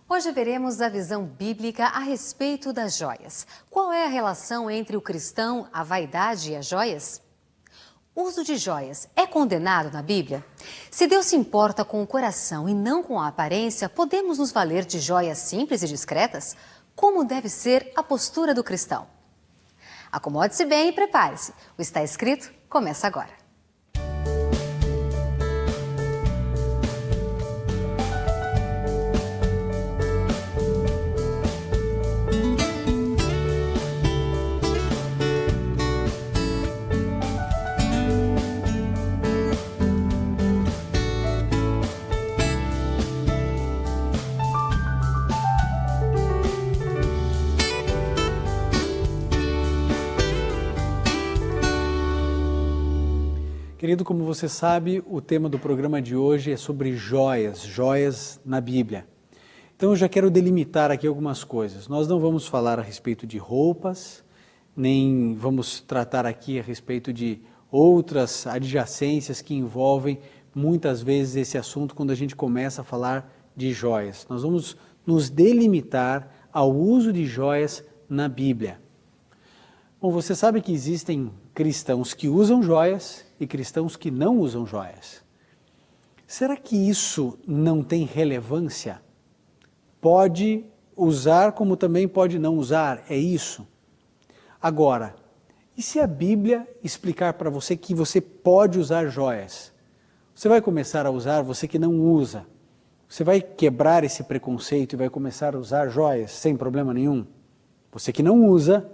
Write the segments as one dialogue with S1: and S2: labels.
S1: Hoje veremos a visão bíblica a respeito das joias. Qual é a relação entre o cristão, a vaidade e as joias? O uso de joias é condenado na Bíblia? Se Deus se importa com o coração e não com a aparência, podemos nos valer de joias simples e discretas? Como deve ser a postura do cristão? Acomode-se bem e prepare-se. O Está Escrito começa agora.
S2: Querido, como você sabe, o tema do programa de hoje é sobre joias, joias na Bíblia. Então eu já quero delimitar aqui algumas coisas. Nós não vamos falar a respeito de roupas, nem vamos tratar aqui a respeito de outras adjacências que envolvem muitas vezes esse assunto quando a gente começa a falar de joias. Nós vamos nos delimitar ao uso de joias na Bíblia. Bom, você sabe que existem cristãos que usam joias e cristãos que não usam joias. Será que isso não tem relevância? Pode usar como também pode não usar, é isso? Agora, e se a Bíblia explicar para você que você pode usar joias? Você vai começar a usar, você que não usa. Você vai quebrar esse preconceito e vai começar a usar joias sem problema nenhum? Você que não usa,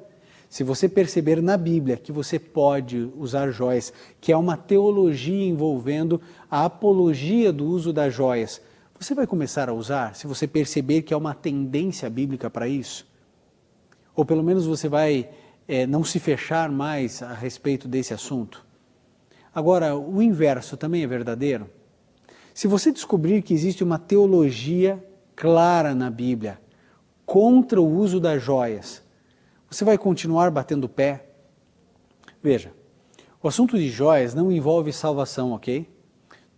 S2: se você perceber na Bíblia que você pode usar joias, que é uma teologia envolvendo a apologia do uso das joias, você vai começar a usar se você perceber que há uma tendência bíblica para isso? Ou pelo menos você vai não se fechar mais a respeito desse assunto? Agora, o inverso também é verdadeiro? Se você descobrir que existe uma teologia clara na Bíblia contra o uso das joias, você vai continuar batendo o pé? Veja, o assunto de joias não envolve salvação, ok?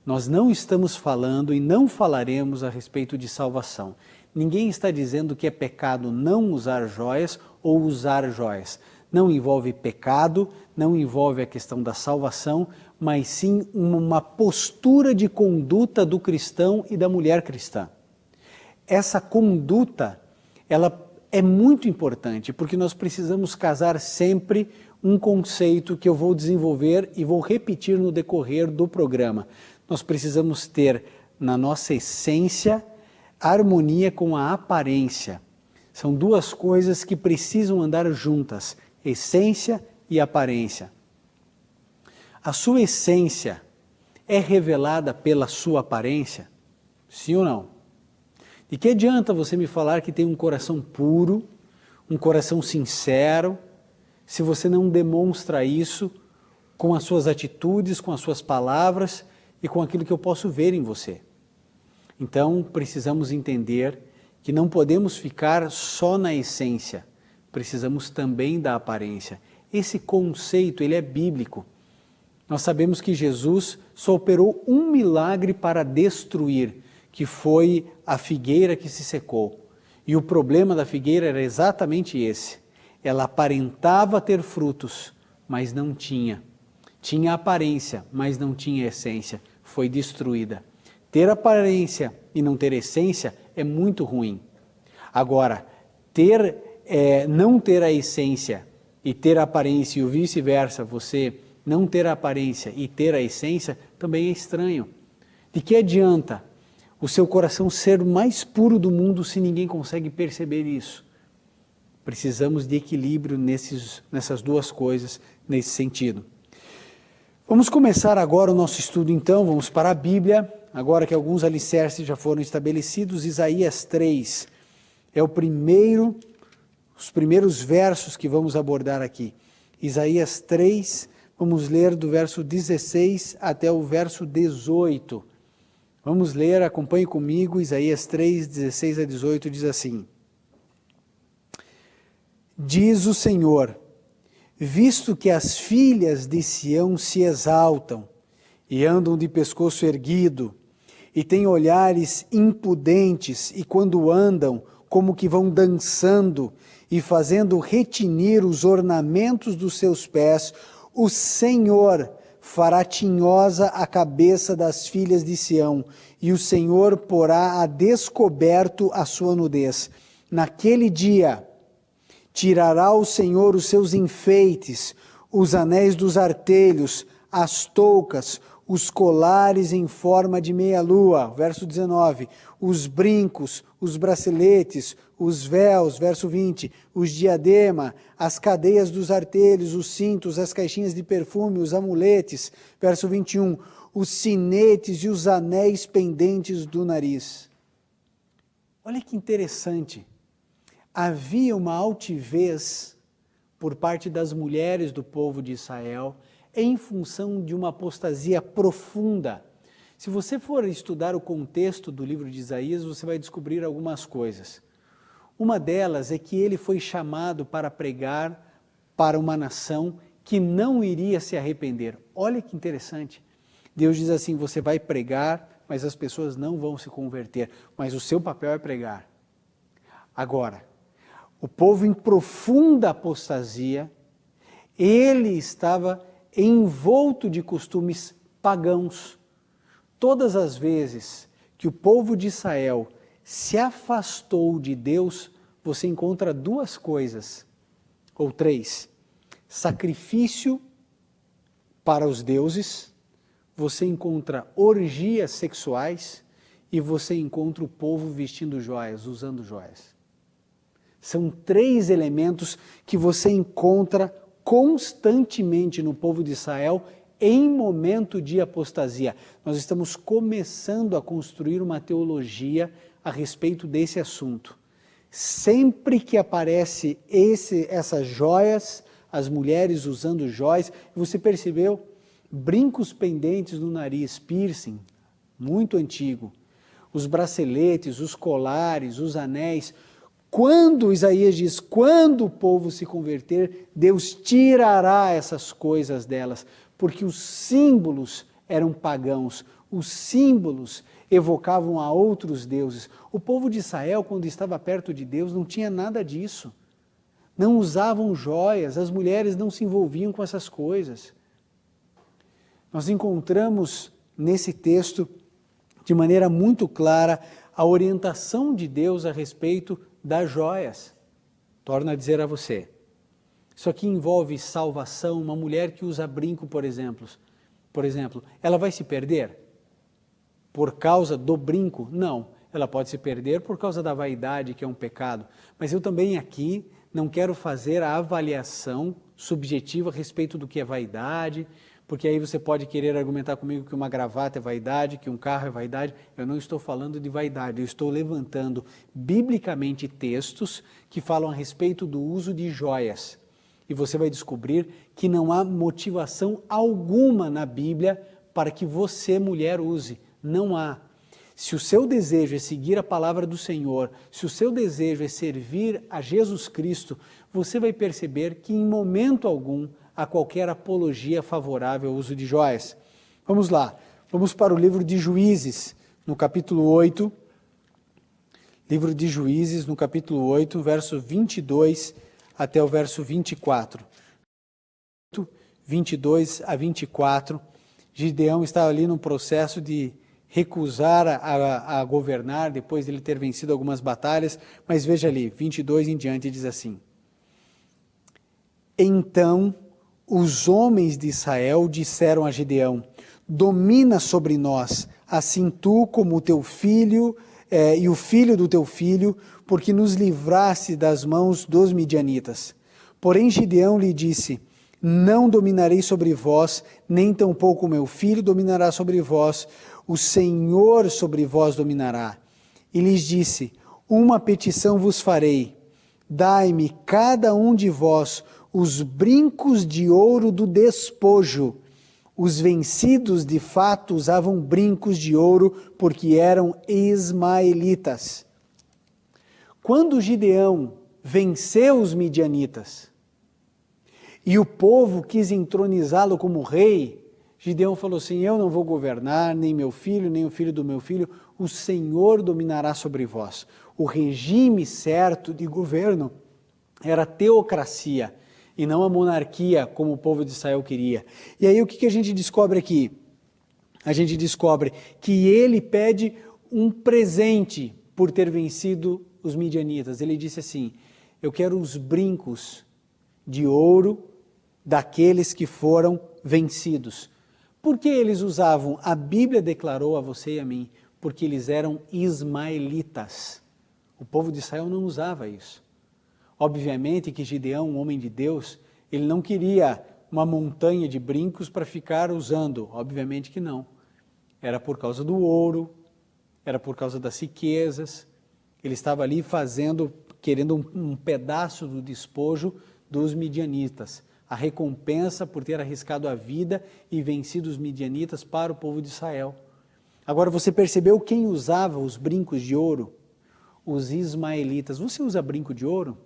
S2: Nós não estamos falando e não falaremos a respeito de salvação. Ninguém está dizendo que é pecado não usar joias ou usar joias. Não envolve pecado, não envolve a questão da salvação, mas sim uma postura de conduta do cristão e da mulher cristã. Essa conduta, ela é muito importante, porque nós precisamos casar sempre um conceito que eu vou desenvolver e vou repetir no decorrer do programa. Nós precisamos ter na nossa essência harmonia com a aparência. São duas coisas que precisam andar juntas, essência e aparência. A sua essência é revelada pela sua aparência? Sim ou não? De que adianta você me falar que tem um coração puro, um coração sincero, se você não demonstra isso com as suas atitudes, com as suas palavras e com aquilo que eu posso ver em você? Então, precisamos entender que não podemos ficar só na essência, precisamos também da aparência. Esse conceito, ele é bíblico. Nós sabemos que Jesus só operou um milagre para destruir, que foi a figueira que se secou. E o problema da figueira era exatamente esse. Ela aparentava ter frutos, mas não tinha. Tinha aparência, mas não tinha essência. Foi destruída. Ter aparência e não ter essência é muito ruim. Agora, não ter a essência e ter a aparência e o vice-versa, você não ter a aparência e ter a essência, também é estranho. De que adianta o seu coração ser o mais puro do mundo se ninguém consegue perceber isso? Precisamos de equilíbrio nessas duas coisas, nesse sentido. Vamos começar agora o nosso estudo então, vamos para a Bíblia, agora que alguns alicerces já foram estabelecidos. Isaías 3 é os primeiros versos que vamos abordar aqui. Isaías 3, vamos ler do verso 16 até o verso 18. Vamos ler, acompanhe comigo, Isaías 3, 16 a 18, diz assim: Diz o Senhor, visto que as filhas de Sião se exaltam e andam de pescoço erguido, e têm olhares impudentes, e quando andam, como que vão dançando e fazendo retinir os ornamentos dos seus pés, o Senhor fará tinhosa a cabeça das filhas de Sião, e o Senhor porá a descoberto a sua nudez. Naquele dia, tirará o Senhor os seus enfeites, os anéis dos artelhos, as toucas, os colares em forma de meia-lua, verso 19, os brincos, os braceletes, os véus, verso 20, os diadema, as cadeias dos artelhos, os cintos, as caixinhas de perfume, os amuletes, verso 21, os sinetes e os anéis pendentes do nariz. Olha que interessante, havia uma altivez por parte das mulheres do povo de Israel em função de uma apostasia profunda. Se você for estudar o contexto do livro de Isaías, você vai descobrir algumas coisas. Uma delas é que ele foi chamado para pregar para uma nação que não iria se arrepender. Olha que interessante. Deus diz assim, você vai pregar, mas as pessoas não vão se converter, mas o seu papel é pregar. Agora, o povo em profunda apostasia, ele estava envolto de costumes pagãos. Todas as vezes que o povo de Israel se afastou de Deus, você encontra duas coisas, ou três: sacrifício para os deuses, você encontra orgias sexuais e você encontra o povo vestindo joias, usando joias. São três elementos que você encontra constantemente no povo de Israel em momento de apostasia. Nós estamos começando a construir uma teologia a respeito desse assunto. Sempre que aparece essas joias, as mulheres usando joias, você percebeu? Brincos pendentes no nariz, piercing, muito antigo. Os braceletes, os colares, os anéis. Quando Isaías diz, quando o povo se converter, Deus tirará essas coisas delas, porque os símbolos eram pagãos, os símbolos evocavam a outros deuses. O povo de Israel, quando estava perto de Deus, não tinha nada disso. Não usavam joias, as mulheres não se envolviam com essas coisas. Nós encontramos nesse texto, de maneira muito clara, a orientação de Deus a respeito das joias. Torno a dizer a você, isso aqui envolve salvação. Uma mulher que usa brinco, por exemplo, ela vai se perder por causa do brinco? Não, ela pode se perder por causa da vaidade, que é um pecado. Mas eu também aqui não quero fazer a avaliação subjetiva a respeito do que é vaidade, porque aí você pode querer argumentar comigo que uma gravata é vaidade, que um carro é vaidade. Eu não estou falando de vaidade, eu estou levantando biblicamente textos que falam a respeito do uso de joias. E você vai descobrir que não há motivação alguma na Bíblia para que você, mulher, use. Não há. Se o seu desejo é seguir a palavra do Senhor, se o seu desejo é servir a Jesus Cristo, você vai perceber que em momento algum há qualquer apologia favorável ao uso de joias. Vamos lá, vamos para o livro de Juízes, no capítulo 8, livro de Juízes, no capítulo 8, verso 22 até o verso 24. 22 a 24, Gideão estava ali no processo de recusar a governar, depois de ele ter vencido algumas batalhas, mas veja ali, 22 em diante, diz assim: Então os homens de Israel disseram a Gideão: domina sobre nós, assim tu como o teu filho e o filho do teu filho, porque nos livraste das mãos dos midianitas. Porém Gideão lhe disse: não dominarei sobre vós, nem tampouco o meu filho dominará sobre vós, o Senhor sobre vós dominará. E lhes disse: uma petição vos farei, dai-me cada um de vós os brincos de ouro do despojo. Os vencidos de fato usavam brincos de ouro porque eram ismaelitas. Quando Gideão venceu os midianitas e o povo quis entronizá-lo como rei, Gideão falou assim, eu não vou governar, nem meu filho, nem o filho do meu filho, o Senhor dominará sobre vós. O regime certo de governo era a teocracia, e não a monarquia, como o povo de Israel queria. E aí o que a gente descobre aqui? A gente descobre que ele pede um presente por ter vencido os midianitas. Ele disse assim, eu quero os brincos de ouro daqueles que foram vencidos. Por que eles usavam? A Bíblia declarou a você e a mim, porque eles eram ismaelitas. O povo de Israel não usava isso. Obviamente que Gideão, um homem de Deus, ele não queria uma montanha de brincos para ficar usando. Obviamente que não. Era por causa do ouro, era por causa das riquezas. Ele estava ali querendo um pedaço do despojo dos midianitas. A recompensa por ter arriscado a vida e vencido os midianitas para o povo de Israel. Agora você percebeu quem usava os brincos de ouro? Os ismaelitas. Você usa brinco de ouro?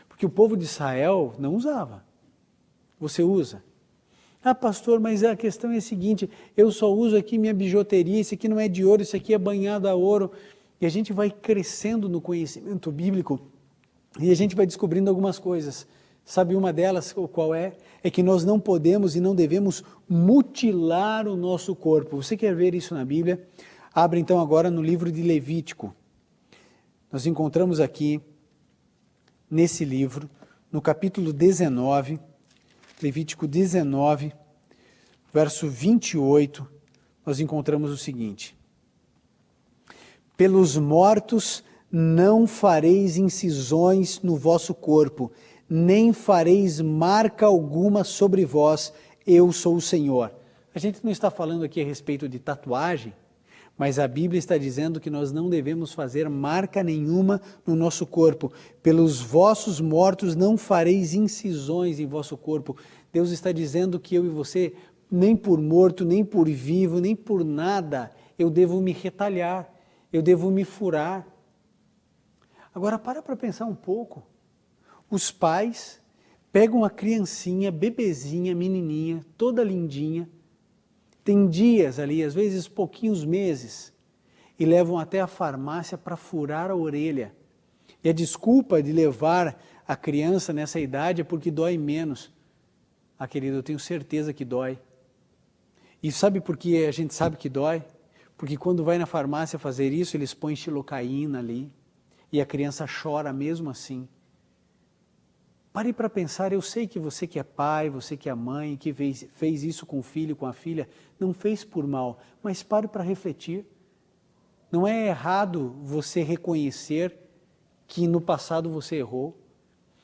S2: Porque o povo de Israel não usava. Você usa. Ah, pastor, mas a questão é a seguinte, eu só uso aqui minha bijuteria, isso aqui não é de ouro, isso aqui é banhado a ouro. E a gente vai crescendo no conhecimento bíblico e a gente vai descobrindo algumas coisas. Sabe uma delas, qual é? É que nós não podemos e não devemos mutilar o nosso corpo. Você quer ver isso na Bíblia? Abre então agora no livro de Levítico. Nós encontramos aqui, nesse livro, no capítulo 19, Levítico 19, verso 28, nós encontramos o seguinte. Pelos mortos não fareis incisões no vosso corpo, nem fareis marca alguma sobre vós, eu sou o Senhor. A gente não está falando aqui a respeito de tatuagem, mas a Bíblia está dizendo que nós não devemos fazer marca nenhuma no nosso corpo. Pelos vossos mortos não fareis incisões em vosso corpo. Deus está dizendo que eu e você, nem por morto, nem por vivo, nem por nada, eu devo me retalhar, eu devo me furar. Agora para pensar um pouco. Os pais pegam a criancinha, bebezinha, menininha, toda lindinha, tem dias ali, às vezes pouquinhos meses, e levam até a farmácia para furar a orelha. E a desculpa de levar a criança nessa idade é porque dói menos. Ah, querido, eu tenho certeza que dói. E sabe por que a gente sabe que dói? Porque quando vai na farmácia fazer isso, eles põem xilocaína ali, e a criança chora mesmo assim. Pare para pensar, eu sei que você que é pai, você que é mãe, que fez isso com o filho, com a filha, não fez por mal, mas pare para refletir. Não é errado você reconhecer que no passado você errou.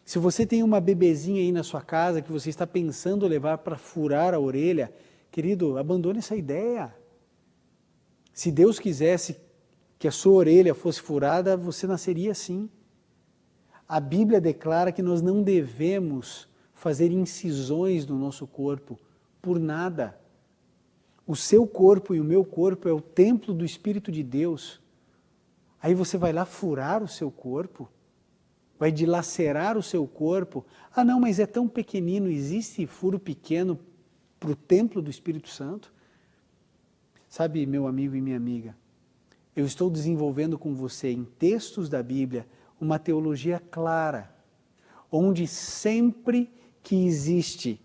S2: Se você tem uma bebezinha aí na sua casa que você está pensando levar para furar a orelha, querido, abandone essa ideia. Se Deus quisesse que a sua orelha fosse furada, você nasceria assim. A Bíblia declara que nós não devemos fazer incisões no nosso corpo por nada. O seu corpo e o meu corpo é o templo do Espírito de Deus. Aí você vai lá furar o seu corpo? Vai dilacerar o seu corpo? Ah não, mas é tão pequenino, existe furo pequeno para o templo do Espírito Santo? Sabe, meu amigo e minha amiga, eu estou desenvolvendo com você em textos da Bíblia uma teologia clara, onde sempre que existe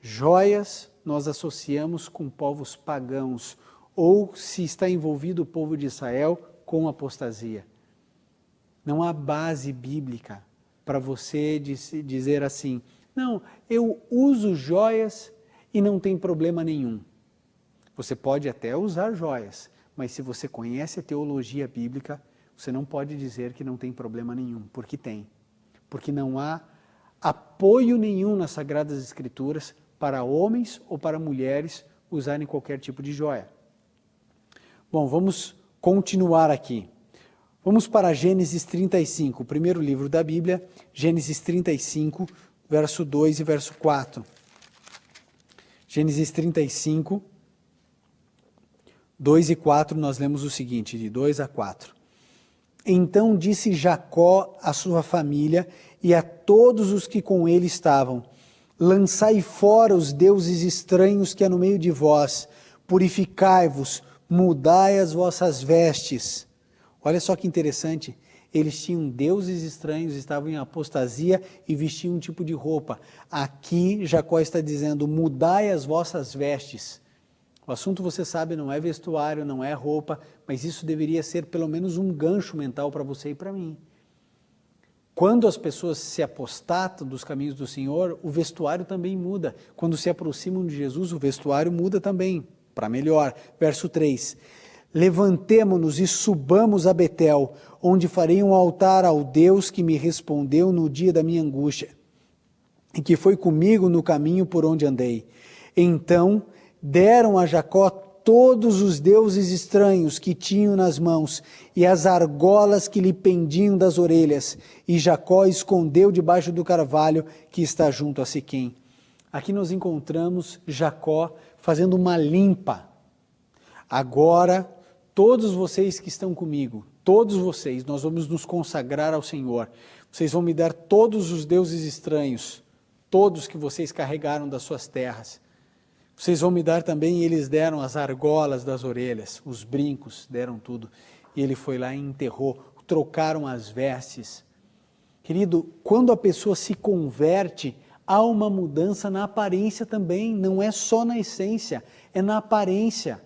S2: joias, nós associamos com povos pagãos, ou se está envolvido o povo de Israel com apostasia. Não há base bíblica para você dizer assim, não, eu uso joias e não tem problema nenhum. Você pode até usar joias, mas se você conhece a teologia bíblica, você não pode dizer que não tem problema nenhum, porque tem. Porque não há apoio nenhum nas Sagradas Escrituras para homens ou para mulheres usarem qualquer tipo de joia. Bom, vamos continuar aqui. Vamos para Gênesis 35, o primeiro livro da Bíblia, Gênesis 35, verso 2 e verso 4. Gênesis 35, 2 e 4, nós lemos o seguinte, de 2 a 4. Então disse Jacó à sua família e a todos os que com ele estavam, Lançai fora os deuses estranhos que há no meio de vós, purificai-vos, mudai as vossas vestes. Olha só que interessante, eles tinham deuses estranhos, estavam em apostasia e vestiam um tipo de roupa. Aqui Jacó está dizendo, mudai as vossas vestes. O assunto, você sabe, não é vestuário, não é roupa, mas isso deveria ser pelo menos um gancho mental para você e para mim. Quando as pessoas se apostatam dos caminhos do Senhor, o vestuário também muda. Quando se aproximam de Jesus, o vestuário muda também, para melhor. Verso 3, levantemo-nos e subamos a Betel, onde farei um altar ao Deus que me respondeu no dia da minha angústia, e que foi comigo no caminho por onde andei. Então deram a Jacó todos os deuses estranhos que tinham nas mãos e as argolas que lhe pendiam das orelhas, e Jacó escondeu debaixo do carvalho que está junto a Siquém. Aqui nós encontramos Jacó fazendo uma limpa. Agora, todos vocês que estão comigo, todos vocês, nós vamos nos consagrar ao Senhor. Vocês vão me dar todos os deuses estranhos, todos que vocês carregaram das suas terras. Vocês vão me dar também, e eles deram as argolas das orelhas, os brincos, deram tudo. E ele foi lá e enterrou, trocaram as vestes. Querido, quando a pessoa se converte, há uma mudança na aparência também, não é só na essência, é na aparência.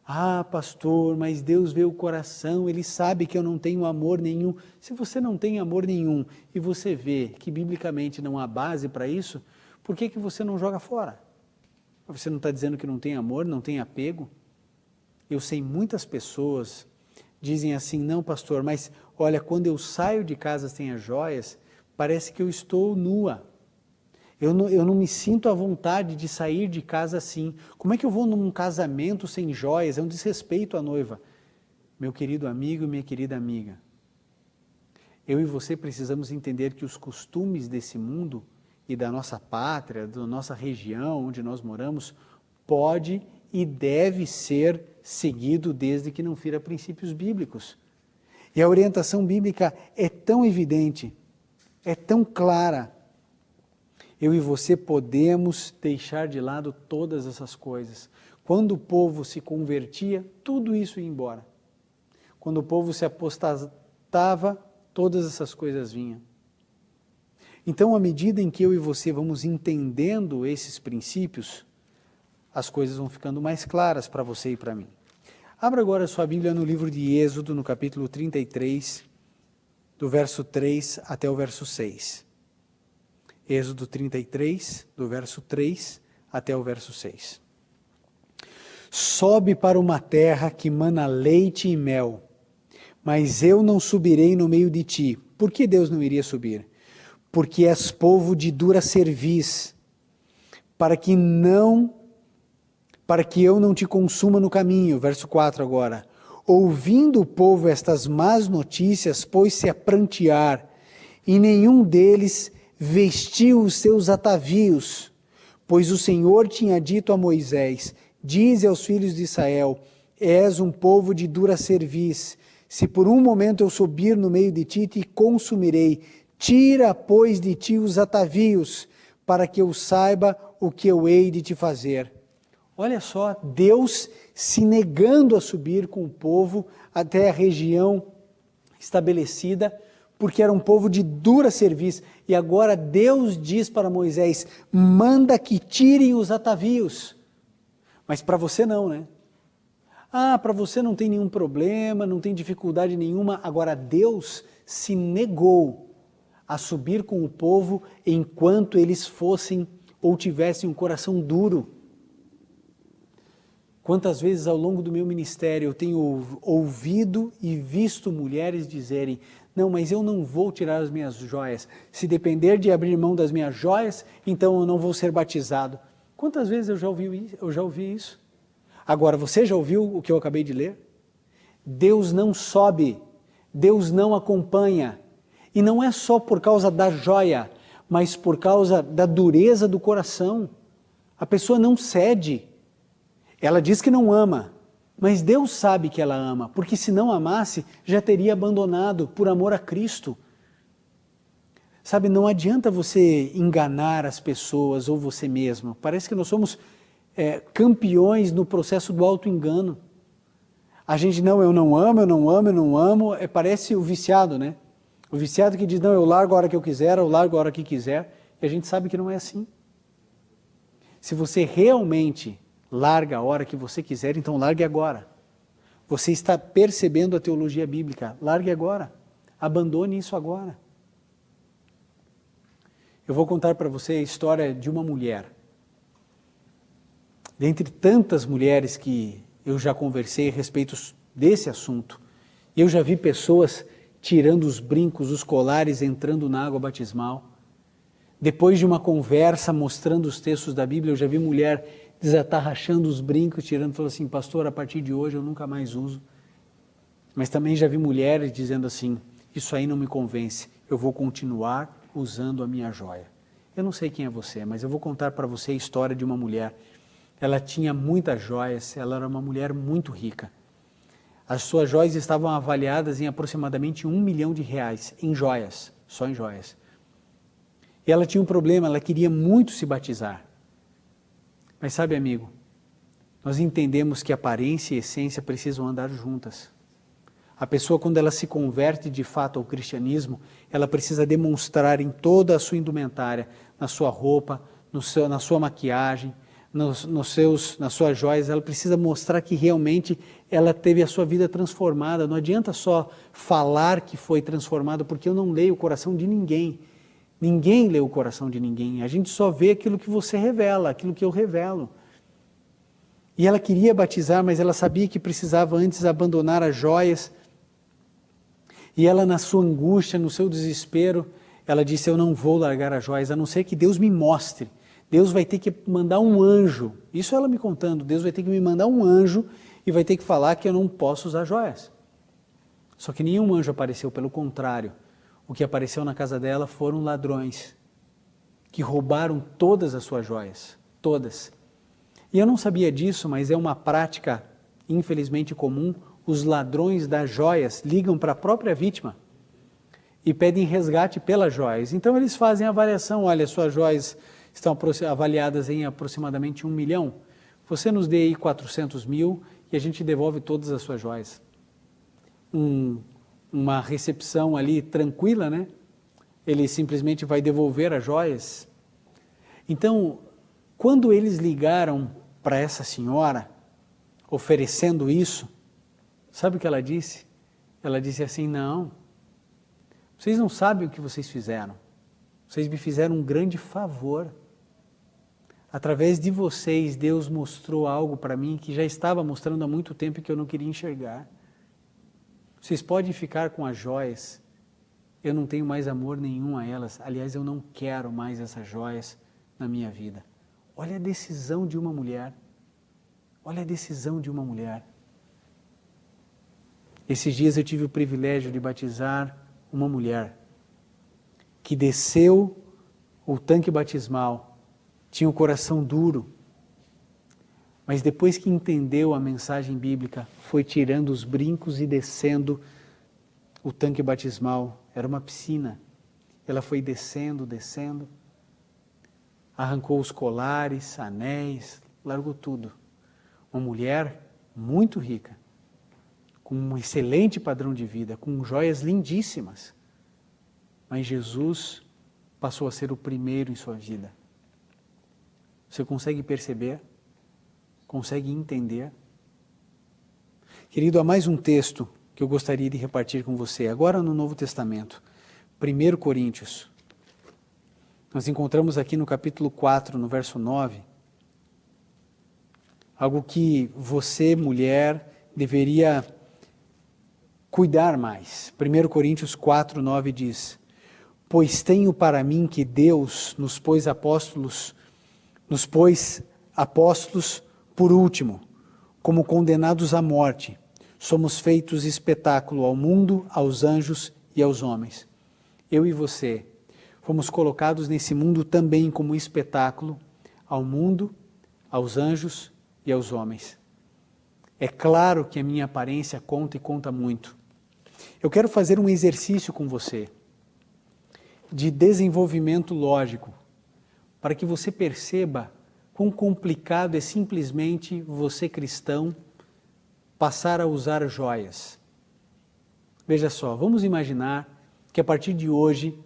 S2: Ah, pastor, mas Deus vê o coração, Ele sabe que eu não tenho amor nenhum. Se você não tem amor nenhum e você vê que biblicamente não há base para isso, por que você não joga fora? Você não está dizendo que não tem amor, não tem apego? Eu sei muitas pessoas dizem assim, não pastor, mas olha, quando eu saio de casa sem as joias, parece que eu estou nua. Eu não me sinto à vontade de sair de casa assim. Como é que eu vou num casamento sem joias? É um desrespeito à noiva. Meu querido amigo e minha querida amiga, eu e você precisamos entender que os costumes desse mundo e da nossa pátria, da nossa região onde nós moramos, pode e deve ser seguido desde que não fira princípios bíblicos. E a orientação bíblica é tão evidente, é tão clara. Eu e você podemos deixar de lado todas essas coisas. Quando o povo se convertia, tudo isso ia embora. Quando o povo se apostatava, todas essas coisas vinham. Então, à medida em que eu e você vamos entendendo esses princípios, as coisas vão ficando mais claras para você e para mim. Abra agora a sua Bíblia no livro de Êxodo, no capítulo 33, do verso 3 até o verso 6. Êxodo 33, do verso 3 até o verso 6. Sobe para uma terra que mana leite e mel, mas eu não subirei no meio de ti. Por que Deus não iria subir? Porque és povo de dura cerviz, para que eu não te consuma no caminho. Verso 4 agora. Ouvindo o povo estas más notícias, pôs-se a prantear, e nenhum deles vestiu os seus atavios, pois o Senhor tinha dito a Moisés, dize aos filhos de Israel, és um povo de dura cerviz, se por um momento eu subir no meio de ti, te consumirei. Tira, pois, de ti os atavios, para que eu saiba o que eu hei de te fazer. Olha só, Deus se negando a subir com o povo até a região estabelecida, porque era um povo de dura cerviz. E agora Deus diz para Moisés, manda que tirem os atavios. Mas para você não, né? Ah, para você não tem nenhum problema, não tem dificuldade nenhuma. Agora Deus se negou a subir com o povo enquanto eles fossem ou tivessem um coração duro. Quantas vezes ao longo do meu ministério eu tenho ouvido e visto mulheres dizerem, não, mas eu não vou tirar as minhas joias. Se depender de abrir mão das minhas joias, então eu não vou ser batizado. Quantas vezes eu já ouvi isso? Agora, você já ouviu o que eu acabei de ler? Deus não sobe, Deus não acompanha. E não é só por causa da joia, mas por causa da dureza do coração. A pessoa não cede. Ela diz que não ama, mas Deus sabe que ela ama, porque se não amasse, já teria abandonado por amor a Cristo. Sabe, não adianta você enganar as pessoas ou você mesmo. Parece que nós somos campeões no processo do auto-engano. A gente, não, eu não amo, eu não amo, eu não amo, parece o viciado, né? O viciado que diz, não, eu largo a hora que eu quiser, eu largo a hora que quiser, e a gente sabe que não é assim. Se você realmente larga a hora que você quiser, então largue agora. Você está percebendo a teologia bíblica, largue agora, abandone isso agora. Eu vou contar para você a história de uma mulher. Dentre tantas mulheres que eu já conversei a respeito desse assunto, eu já vi pessoas tirando os brincos, os colares, entrando na água batismal. Depois de uma conversa mostrando os textos da Bíblia, eu já vi mulher desatarrachando os brincos, tirando, falando assim, pastor, a partir de hoje eu nunca mais uso. Mas também já vi mulheres dizendo assim, isso aí não me convence, eu vou continuar usando a minha joia. Eu não sei quem é você, mas eu vou contar para você a história de uma mulher. Ela tinha muitas joias, ela era uma mulher muito rica. As suas joias estavam avaliadas em aproximadamente R$1 milhão em joias, só em joias. E ela tinha um problema, ela queria muito se batizar. Mas sabe, amigo, nós entendemos que aparência e essência precisam andar juntas. A pessoa, quando ela se converte de fato ao cristianismo, ela precisa demonstrar em toda a sua indumentária, na sua roupa, na sua maquiagem, nas suas joias, ela precisa mostrar que realmente ela teve a sua vida transformada. Não adianta só falar que foi transformada, porque eu não leio o coração de ninguém. Ninguém lê o coração de ninguém. A gente só vê aquilo que você revela, aquilo que eu revelo. E ela queria batizar, mas ela sabia que precisava antes abandonar as joias. E ela, na sua angústia, no seu desespero, ela disse, eu não vou largar as joias, a não ser que Deus me mostre. Deus vai ter que mandar um anjo, isso ela me contando, Deus vai ter que me mandar um anjo e vai ter que falar que eu não posso usar joias. Só que nenhum anjo apareceu, pelo contrário. O que apareceu na casa dela foram ladrões, que roubaram todas as suas joias, todas. E eu não sabia disso, mas é uma prática, infelizmente, comum. Os ladrões das joias ligam para a própria vítima e pedem resgate pelas joias. Então eles fazem a avaliação, olha, suas joias estão avaliadas em aproximadamente 1 milhão, você nos dê aí 400 mil e a gente devolve todas as suas joias. Uma recepção ali tranquila, né? Ele simplesmente vai devolver as joias. Então, quando eles ligaram para essa senhora, oferecendo isso, sabe o que ela disse? Ela disse assim, não, vocês não sabem o que vocês fizeram. Vocês me fizeram um grande favor. Através de vocês, Deus mostrou algo para mim que já estava mostrando há muito tempo e que eu não queria enxergar. Vocês podem ficar com as joias. Eu não tenho mais amor nenhum a elas. Aliás, eu não quero mais essas joias na minha vida. Olha a decisão de uma mulher. Olha a decisão de uma mulher. Esses dias eu tive o privilégio de batizar uma mulher que desceu o tanque batismal, tinha o coração duro, mas depois que entendeu a mensagem bíblica, foi tirando os brincos e descendo o tanque batismal. Era uma piscina. Ela foi descendo, descendo, arrancou os colares, anéis, largou tudo. Uma mulher muito rica, com um excelente padrão de vida, com joias lindíssimas. Mas Jesus passou a ser o primeiro em sua vida. Você consegue perceber? Consegue entender? Querido, há mais um texto que eu gostaria de repartir com você, agora no Novo Testamento, 1 Coríntios. Nós encontramos aqui no capítulo 4, no verso 9, algo que você, mulher, deveria cuidar mais. 1 Coríntios 4, 9 diz, pois tenho para mim que Deus nos pôs apóstolos por último, como condenados à morte. Somos feitos espetáculo ao mundo, aos anjos e aos homens. Eu e você fomos colocados nesse mundo também como espetáculo ao mundo, aos anjos e aos homens. É claro que a minha aparência conta e conta muito. Eu quero fazer um exercício com você. de desenvolvimento lógico, para que você perceba quão complicado é simplesmente você, cristão, passar a usar joias. Veja só, vamos imaginar que a partir de hoje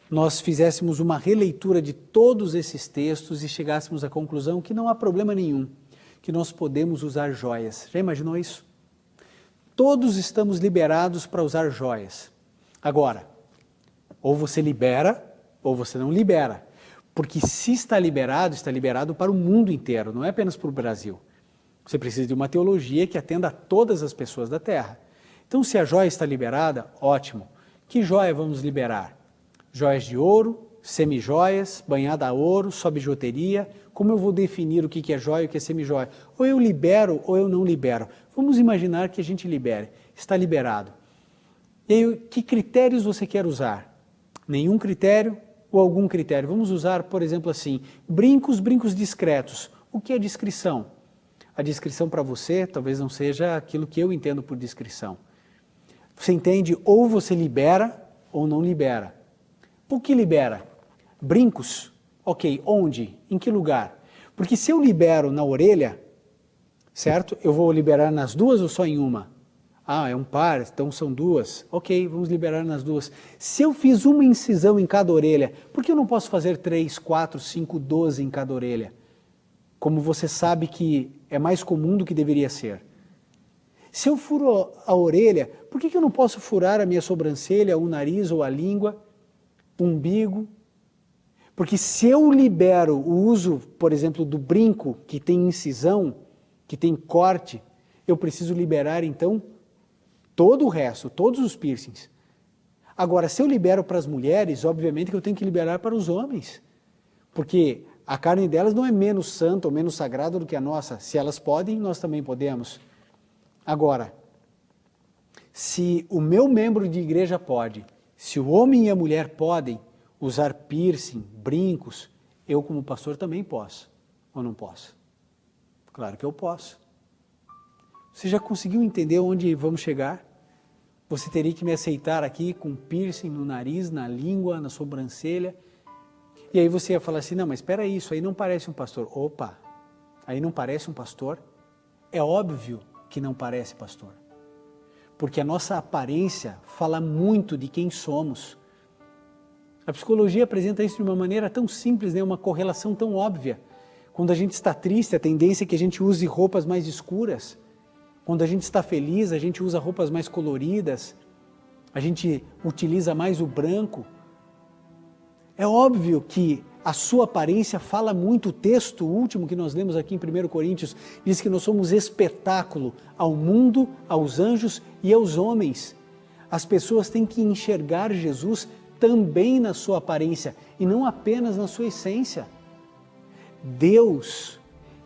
S2: nós fizéssemos uma releitura de todos esses textos e chegássemos à conclusão que não há problema nenhum, que nós podemos usar joias. Já imaginou isso? Todos estamos liberados para usar joias. Agora, ou você libera, ou você não libera. Porque se está liberado para o mundo inteiro, não é apenas para o Brasil. Você precisa de uma teologia que atenda a todas as pessoas da Terra. Então, se a joia está liberada, ótimo. Que joia vamos liberar? Joias de ouro, semijoias, banhada a ouro, só bijuteria. Como eu vou definir o que é joia e o que é semijoia? Ou eu libero ou eu não libero. Vamos imaginar que a gente libere. Está liberado. E aí, que critérios você quer usar? Nenhum critério ou algum critério? Vamos usar, por exemplo, assim, brincos discretos. O que é discrição? A discrição para você talvez não seja aquilo que eu entendo por discrição. Você entende ou você libera ou não libera. O que libera? Brincos? Ok, onde? Em que lugar? Porque se eu libero na orelha, certo? Eu vou liberar nas duas ou só em uma? Ah, é um par, então são duas. Ok, vamos liberar nas duas. Se eu fiz uma incisão em cada orelha, por que eu não posso fazer 3, 4, 5, 12 em cada orelha? Como você sabe que é mais comum do que deveria ser. Se eu furo a orelha, por que eu não posso furar a minha sobrancelha, o nariz ou a língua, o umbigo? Porque se eu libero o uso, por exemplo, do brinco, que tem incisão, que tem corte, eu preciso liberar então todo o resto, todos os piercings. Agora, se eu libero para as mulheres, obviamente que eu tenho que liberar para os homens. Porque a carne delas não é menos santa ou menos sagrada do que a nossa. Se elas podem, nós também podemos. Agora, se o meu membro de igreja pode, se o homem e a mulher podem usar piercing, brincos, eu como pastor também posso. Ou não posso? Claro que eu posso. Você já conseguiu entender onde vamos chegar? Você teria que me aceitar aqui com piercing no nariz, na língua, na sobrancelha. E aí você ia falar assim, não, mas espera aí, isso aí não parece um pastor. Opa, aí não parece um pastor? É óbvio que não parece pastor. Porque a nossa aparência fala muito de quem somos. A psicologia apresenta isso de uma maneira tão simples, né? Uma correlação tão óbvia. Quando a gente está triste, a tendência é que a gente use roupas mais escuras. Quando a gente está feliz, a gente usa roupas mais coloridas. A gente utiliza mais o branco. É óbvio que a sua aparência fala muito. O texto último que nós lemos aqui em 1 Coríntios diz que nós somos espetáculo ao mundo, aos anjos e aos homens. As pessoas têm que enxergar Jesus também na sua aparência e não apenas na sua essência. Deus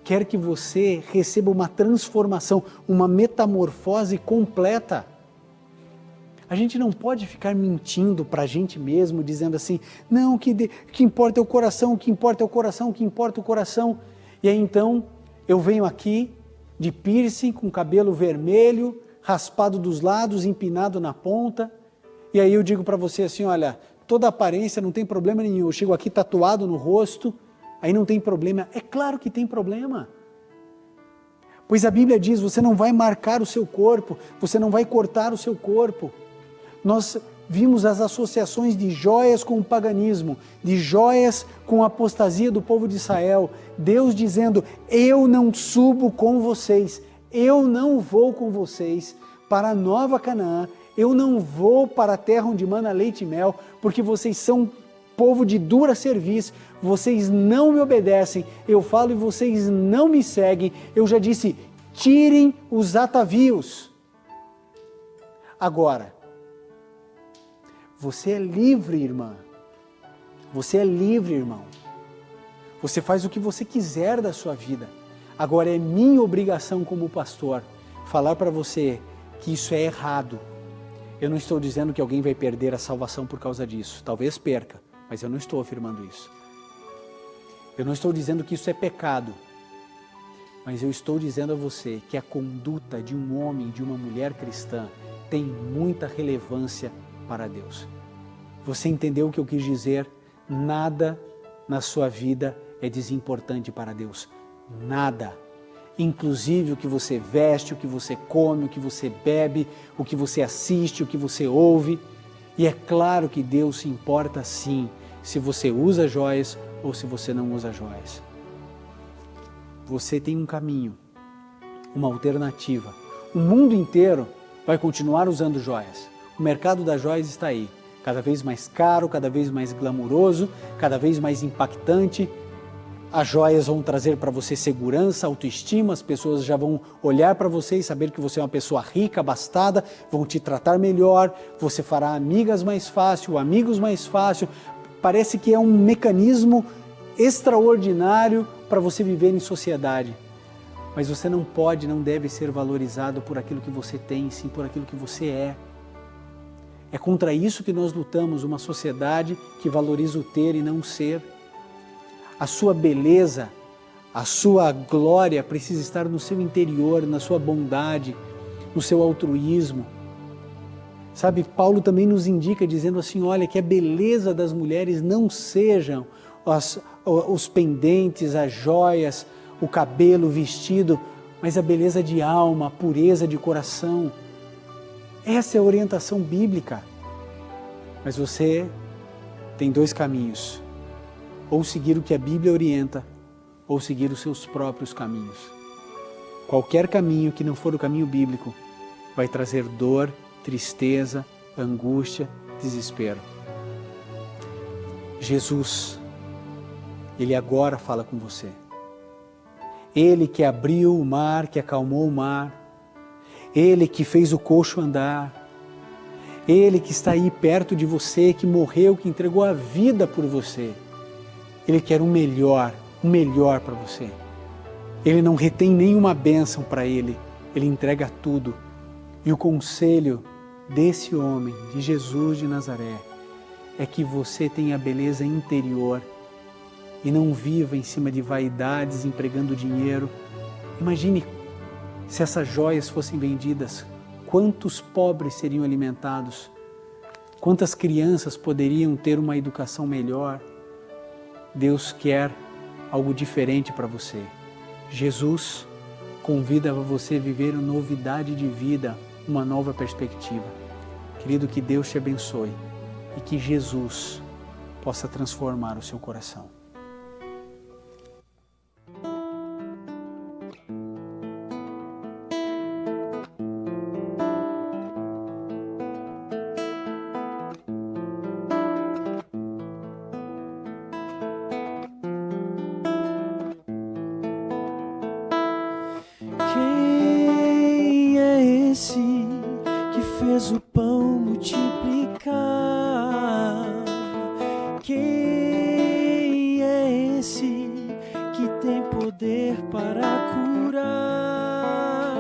S2: quer que você receba uma transformação, uma metamorfose completa. A gente não pode ficar mentindo para a gente mesmo, dizendo assim, não, o que importa é o coração, o que importa é o coração, o que importa é o coração. E aí então, eu venho aqui de piercing, com cabelo vermelho, raspado dos lados, empinado na ponta, e aí eu digo para você assim, olha, toda aparência não tem problema nenhum, eu chego aqui tatuado no rosto, aí não tem problema. É claro que tem problema. Pois a Bíblia diz, você não vai marcar o seu corpo, você não vai cortar o seu corpo. Nós vimos as associações de joias com o paganismo, de joias com a apostasia do povo de Israel. Deus dizendo, eu não subo com vocês, eu não vou com vocês para a nova Canaã, eu não vou para a terra onde mana leite e mel, porque vocês são povo de dura cerviz, vocês não me obedecem, eu falo e vocês não me seguem. Eu já disse, tirem os atavios. Agora, você é livre, irmã. Você é livre, irmão. Você faz o que você quiser da sua vida. Agora é minha obrigação como pastor falar para você que isso é errado. Eu não estou dizendo que alguém vai perder a salvação por causa disso. Talvez perca, mas eu não estou afirmando isso. Eu não estou dizendo que isso é pecado. Mas eu estou dizendo a você que a conduta de um homem, de uma mulher cristã, tem muita relevância para Deus. Você entendeu o que eu quis dizer? Nada na sua vida é desimportante para Deus. Nada. Inclusive o que você veste, o que você come, o que você bebe, o que você assiste, o que você ouve. E é claro que Deus se importa sim, se você usa joias ou se você não usa joias. Você tem um caminho, uma alternativa. O mundo inteiro vai continuar usando joias. O mercado das joias está aí, cada vez mais caro, cada vez mais glamuroso, cada vez mais impactante. As joias vão trazer para você segurança, autoestima, as pessoas já vão olhar para você e saber que você é uma pessoa rica, abastada, vão te tratar melhor, você fará amigas mais fácil, amigos mais fácil. Parece que é um mecanismo extraordinário para você viver em sociedade. Mas você não pode, não deve ser valorizado por aquilo que você tem, sim por aquilo que você é. É contra isso que nós lutamos, uma sociedade que valoriza o ter e não o ser. A sua beleza, a sua glória precisa estar no seu interior, na sua bondade, no seu altruísmo. Sabe, Paulo também nos indica dizendo assim, olha, que a beleza das mulheres não sejam os pendentes, as joias, o cabelo, o vestido, mas a beleza de alma, a pureza de coração. Essa é a orientação bíblica. Mas você tem dois caminhos. Ou seguir o que a Bíblia orienta, ou seguir os seus próprios caminhos. Qualquer caminho que não for o caminho bíblico vai trazer dor, tristeza, angústia, desespero. Jesus, Ele agora fala com você. Ele que abriu o mar, que acalmou o mar, Ele que fez o coxo andar, Ele que está aí perto de você, que morreu, que entregou a vida por você. Ele quer o melhor para você. Ele não retém nenhuma bênção para Ele, Ele entrega tudo. E o conselho desse homem, de Jesus de Nazaré, é que você tenha beleza interior e não viva em cima de vaidades, empregando dinheiro. Imagine se essas joias fossem vendidas, quantos pobres seriam alimentados, quantas crianças poderiam ter uma educação melhor. Deus quer algo diferente para você. Jesus convida você a viver uma novidade de vida, uma nova perspectiva. Querido, que Deus te abençoe e que Jesus possa transformar o seu coração.
S3: Quem é esse que fez o pão multiplicar? Quem é esse que tem poder para curar?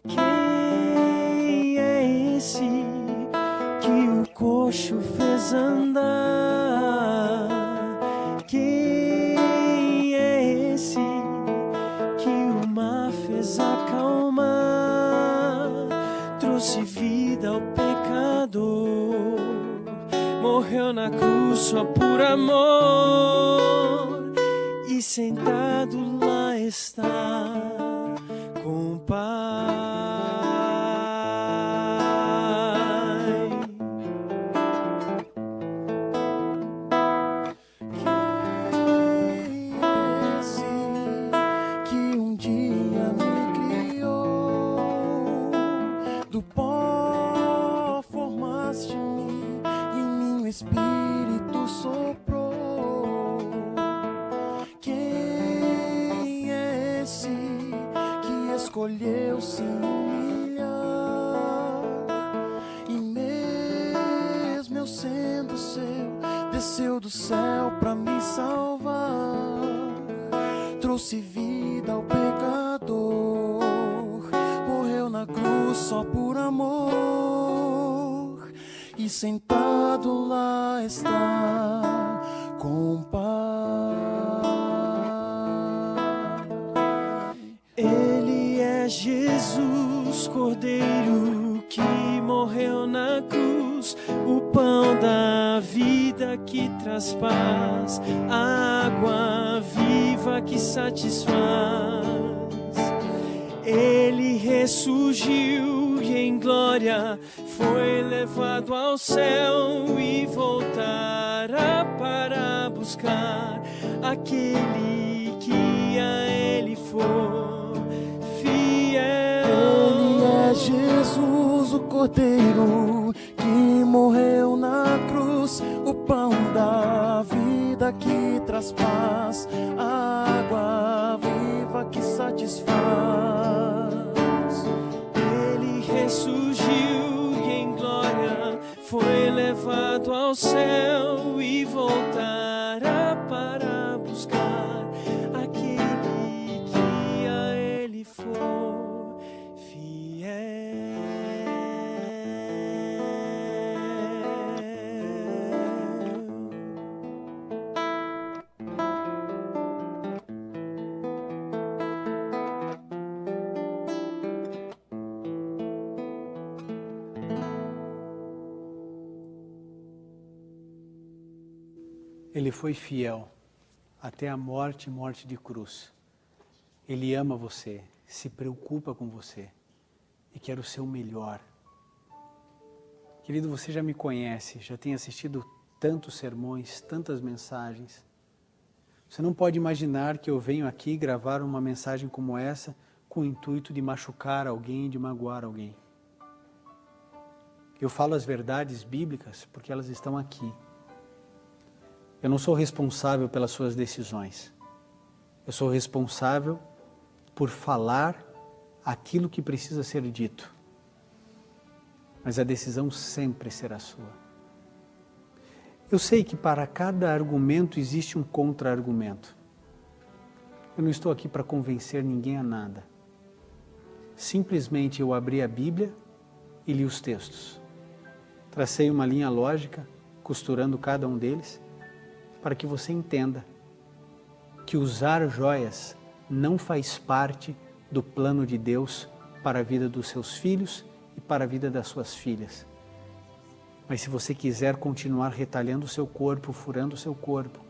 S3: Quem é esse que o coxo fez andar? Quem é esse que o mar fez acalmar? Trouxe vida ao pecador, morreu na cruz só por amor, e sentado lá está com o Pai. Espírito soprou. Quem é esse que escolheu se humilhar? E mesmo eu sendo seu, desceu do céu pra me salvar. Trouxe vida ao pecador, morreu na cruz só por amor, e sentado lá está com o Pai. Cordeiro que morreu na cruz, o pão da vida que traz paz, a água viva que satisfaz. Ele ressurgiu e em glória foi levado ao céu e voltará para buscar aquele que a ele for fiel.
S4: Ele é Jesus, o Cordeiro que morreu na cruz, o pão da vida que traz paz, a água viva que satisfaz.
S3: Ele ressurgiu e em glória foi levado ao céu e voltará para buscar aquele que a ele for fiel.
S2: Ele foi fiel até a morte de cruz. Ele ama você, se preocupa com você e quer o seu melhor. Querido, você já me conhece, já tem assistido tantos sermões, tantas mensagens. Você não pode imaginar que eu venho aqui gravar uma mensagem como essa com o intuito de machucar alguém, de magoar alguém. Eu falo as verdades bíblicas porque elas estão aqui. Eu não sou responsável pelas suas decisões. Eu sou responsável por falar aquilo que precisa ser dito. Mas a decisão sempre será sua. Eu sei que para cada argumento existe um contra-argumento. Eu não estou aqui para convencer ninguém a nada. Simplesmente eu abri a Bíblia e li os textos. Tracei uma linha lógica, costurando cada um deles, para que você entenda que usar joias não faz parte do plano de Deus para a vida dos seus filhos e para a vida das suas filhas. Mas se você quiser continuar retalhando o seu corpo, furando o seu corpo,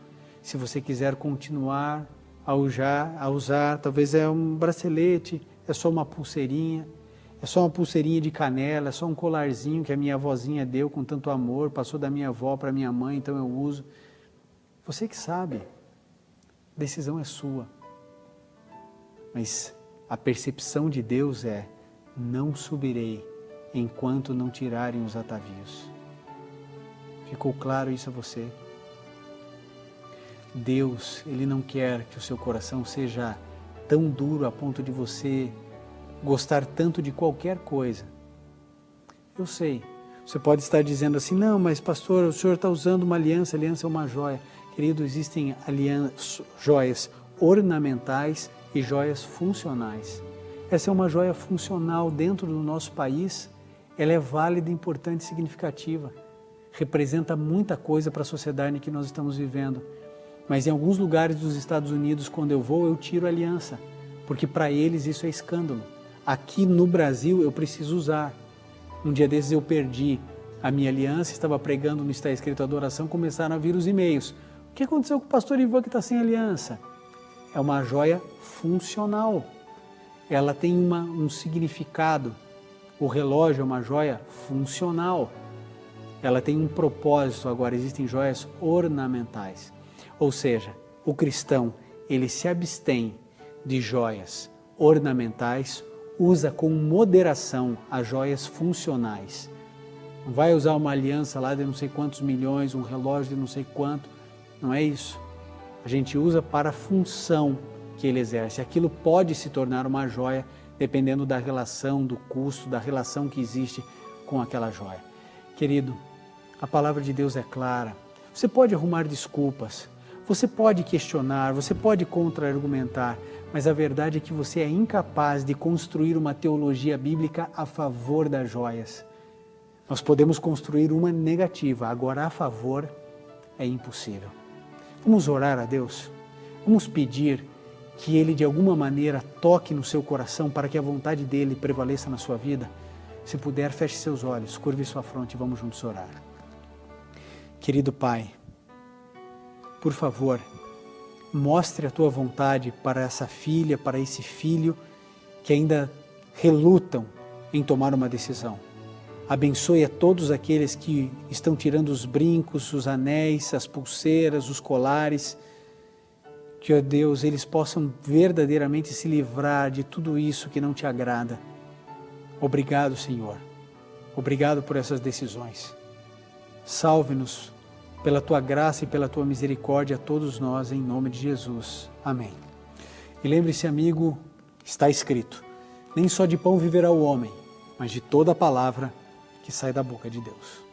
S2: se você quiser continuar a usar, talvez é um bracelete, é só uma pulseirinha de canela, é só um colarzinho que a minha avózinha deu com tanto amor, passou da minha avó para minha mãe, então eu uso. Você que sabe, a decisão é sua. Mas a percepção de Deus é: não subirei enquanto não tirarem os atavios. Ficou claro isso a você? Deus, Ele não quer que o seu coração seja tão duro a ponto de você gostar tanto de qualquer coisa. Eu sei, você pode estar dizendo assim: não, mas pastor, o senhor está usando uma aliança, aliança é uma joia. Querido, existem joias ornamentais e joias funcionais. Essa é uma joia funcional dentro do nosso país, ela é válida, importante e significativa. Representa muita coisa para a sociedade em que nós estamos vivendo. Mas em alguns lugares dos Estados Unidos, quando eu vou, eu tiro a aliança, porque para eles isso é escândalo. Aqui no Brasil eu preciso usar. Um dia desses eu perdi a minha aliança, estava pregando no Está Escrito Adoração, começaram a vir os e-mails. O que aconteceu com o pastor Ivan que está sem aliança? É uma joia funcional. Ela tem um significado. O relógio é uma joia funcional. Ela tem um propósito. Agora, existem joias ornamentais. Ou seja, o cristão, ele se abstém de joias ornamentais, usa com moderação as joias funcionais. Não vai usar uma aliança lá de não sei quantos milhões, um relógio de não sei quanto. Não é isso. A gente usa para a função que ele exerce. Aquilo pode se tornar uma joia dependendo da relação, do custo, da relação que existe com aquela joia. Querido, a palavra de Deus é clara. Você pode arrumar desculpas, você pode questionar, você pode contra-argumentar, mas a verdade é que você é incapaz de construir uma teologia bíblica a favor das joias. Nós podemos construir uma negativa, agora a favor é impossível. Vamos orar a Deus, vamos pedir que Ele de alguma maneira toque no seu coração para que a vontade dEle prevaleça na sua vida, se puder, feche seus olhos, curve sua fronte e vamos juntos orar. Querido Pai, por favor, mostre a Tua vontade para essa filha, para esse filho que ainda relutam em tomar uma decisão. Abençoe a todos aqueles que estão tirando os brincos, os anéis, as pulseiras, os colares. Que, ó Deus, eles possam verdadeiramente se livrar de tudo isso que não Te agrada. Obrigado, Senhor. Obrigado por essas decisões. Salve-nos pela Tua graça e pela Tua misericórdia a todos nós, em nome de Jesus. Amém. E lembre-se, amigo, está escrito: nem só de pão viverá o homem, mas de toda a palavra que sai da boca de Deus.